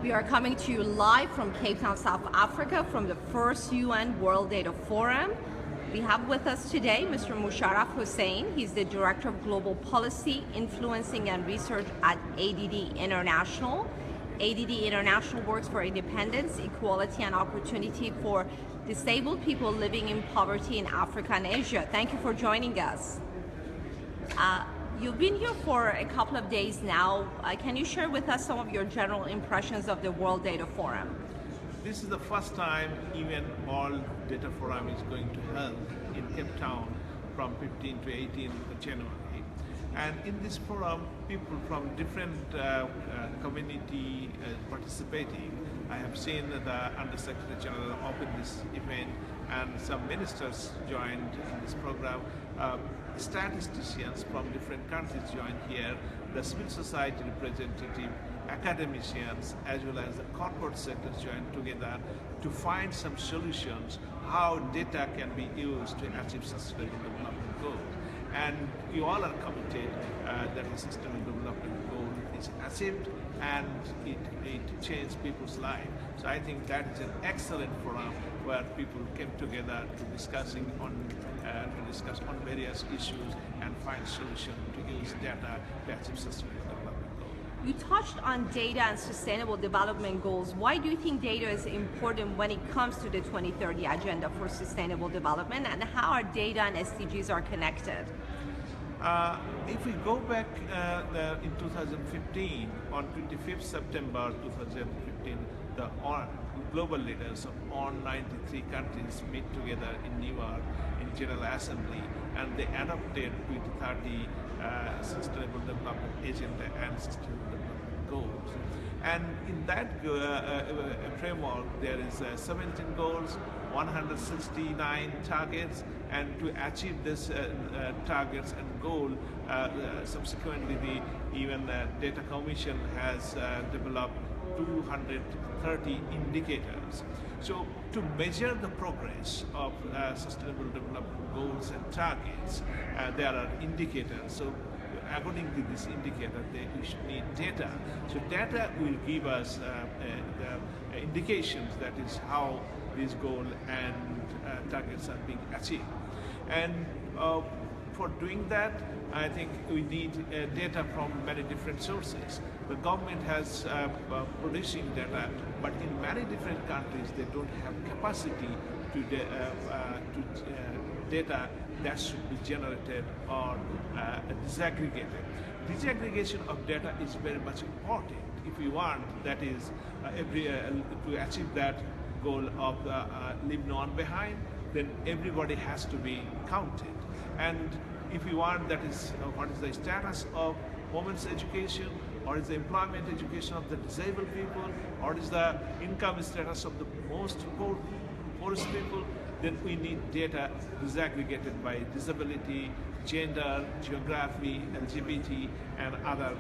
We are coming to you live from Cape Town, South Africa, from the first UN World Data Forum. We have with us today Mr. Mosharraf Hossain. He's the Director of Global Policy, Influencing and Research at ADD International. ADD International works for independence, equality, and opportunity for disabled people living in poverty in Africa and Asia. Thank you for joining us. You've been here for a couple of days now. Can you share with us some of your general impressions of the World Data Forum? This is the first time even World Data Forum is going to held in Cape Town from 15 to 18 January. And in this forum, people from different community participating. I have seen the Undersecretary General open this event, and some ministers joined in this program. Statisticians from different countries joined here, the civil society representative, academicians, as well as the corporate sectors joined together to find some solutions how data can be used to achieve sustainable development goals. And you all are committed that the sustainable development goal is achieved and it changed people's lives. So I think that is an excellent forum where people came together to discuss on various issues and find solutions to use data to achieve sustainable development goals. You touched on data and sustainable development goals. Why do you think data is important when it comes to the 2030 Agenda for Sustainable Development, and how are data and SDGs are connected? If we go back in 2015, on 25th September 2015, the global leaders of all 93 countries meet together in New York in General Assembly, and they adopted 2030 Sustainable Development Agenda and Sustainable Development Goals. And in that framework, there is 17 goals, 169 targets, and to achieve these targets and goal, subsequently the Data Commission has developed 230 indicators. So to measure the progress of sustainable development goals and targets, there are indicators. So according to this indicator, we should need data. So data will give us the indications that is how these goals and targets are being achieved. And for doing that, I think we need data from many different sources. The government has producing data, but in many different countries they don't have capacity to data that should be generated or disaggregated. Disaggregation of data is very much important if we want, that is, to achieve that goal of leave no one behind, then everybody has to be counted. And if we want, that is what is the status of women's education, or is the employment education of the disabled people, or is the income status of the most poorest people, then we need data disaggregated by disability, gender, geography, LGBT, and other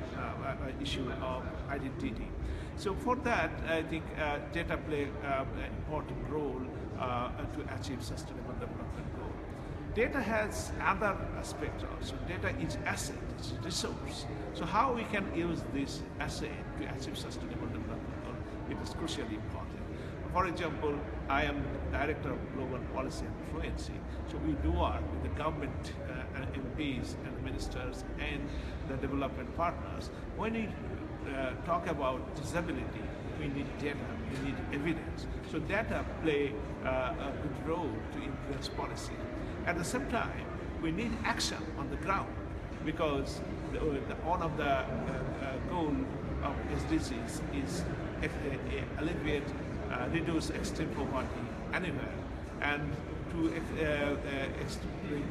issue of identity. So for that, I think data play an important role to achieve sustainable development goal. Data has other aspects also. Data is asset, it's a resource. So how we can use this asset to achieve sustainable development goal, it is crucially important. For example, I am Director of Global Policy and Influencing. So we do work with the government and MPs and ministers and the development partners. When we talk about disability, we need data, we need evidence. So data play a good role to influence policy. At the same time, we need action on the ground, because one of the goal of SDGs is alleviate, reduce extreme poverty anywhere. And to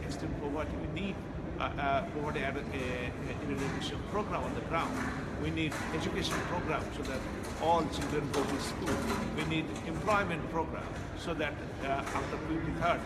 extreme poverty, we need poverty eradication program on the ground. We need education program so that all children go to school. We need employment program so that after 2030,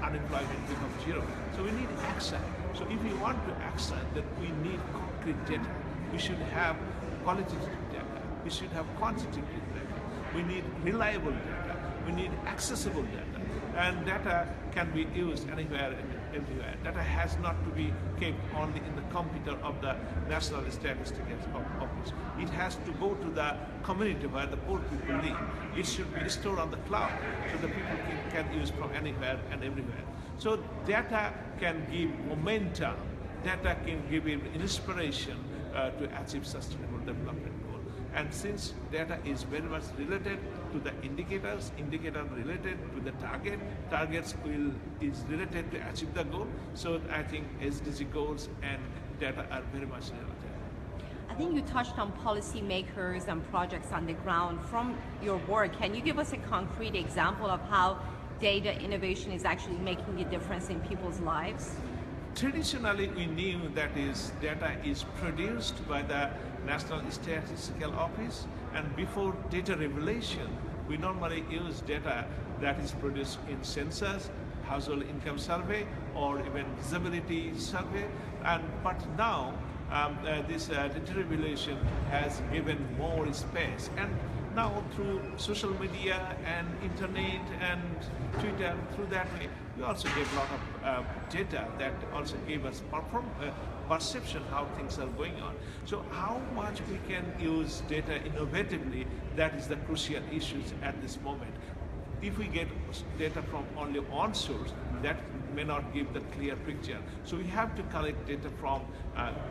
unemployment becomes zero. So we need action. So if we want to action, then we need concrete data. We should have qualitative data. We should have quantitative data. We need reliable data. We need accessible data. And data can be used anywhere everywhere. Data has not to be kept only in the computer of the National Statistics Office. It has to go to the community where the poor people live. It should be stored on the cloud so the people can use from anywhere and everywhere. So data can give momentum, data can give inspiration to achieve sustainable development goal. And since data is very much related to the indicators, indicators related to the targets is related to achieve the goal. So I think SDG goals and data are very much related. I think you touched on policymakers and projects on the ground. From your work, can you give us a concrete example of how data innovation is actually making a difference in people's lives? Traditionally, we knew that data is produced by the National Statistical Office, and before data revelation, we normally use data that is produced in census, household income survey, or even disability survey. But now, this data revelation has given more space, and now through social media and internet and Twitter, through that way, we also get a lot of data that also give us perception how things are going on. So how much we can use data innovatively, that is the crucial issues at this moment. If we get data from only one source, that may not give the clear picture. So we have to collect data from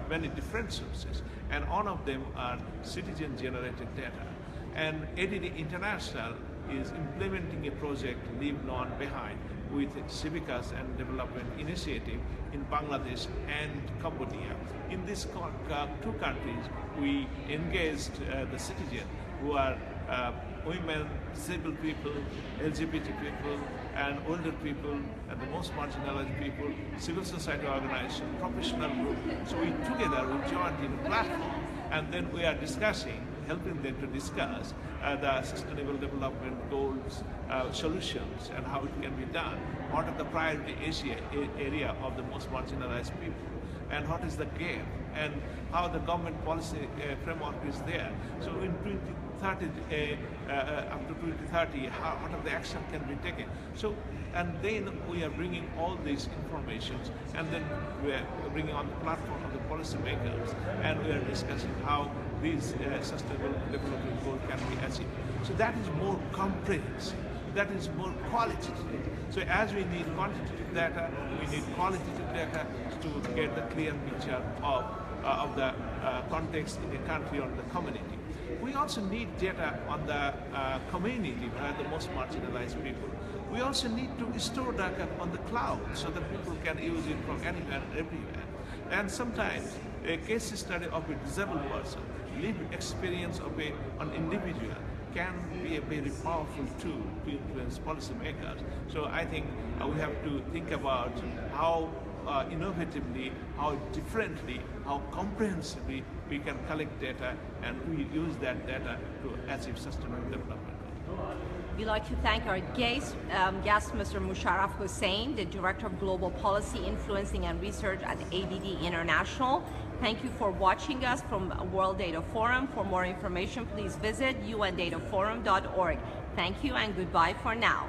many different sources, and one of them are citizen-generated data. And ADD International is implementing a project, Leave No One Behind, with Civicus and Development Initiative in Bangladesh and Cambodia. In these two countries, we engaged the citizens who are women, disabled people, LGBT people, and older people, and the most marginalized people, civil society organization, professional group. So we joined in a platform, and then we are discussing, helping them to discuss the sustainable development goals, solutions, and how it can be done. What are the priority area of the most marginalized people, and what is the gap, and how the government policy framework is there. So in 2030, up to 2030, what are the action can be taken. So, and then we are bringing all these informations, and then we are bringing on the platform of the policymakers, and we are discussing how these sustainable development goals can be achieved. So that is more comprehensive, that is more qualitative. So as we need quantitative data, we need qualitative data to get the clear picture of the context in the country or the community. We also need data on the community, the most marginalized people. We also need to store data on the cloud so that people can use it from anywhere and everywhere. And sometimes a case study of a disabled person, lived experience of an individual can be a very powerful tool to influence policymakers. So I think we have to think about how innovatively, how differently, how comprehensively we can collect data, and we use that data to achieve sustainable development. We'd like to thank our guest, Mr. Mosharraf Hossain, the Director of Global Policy Influencing and Research at ADD International. Thank you for watching us from World Data Forum. For more information, please visit undataforum.org. Thank you and goodbye for now.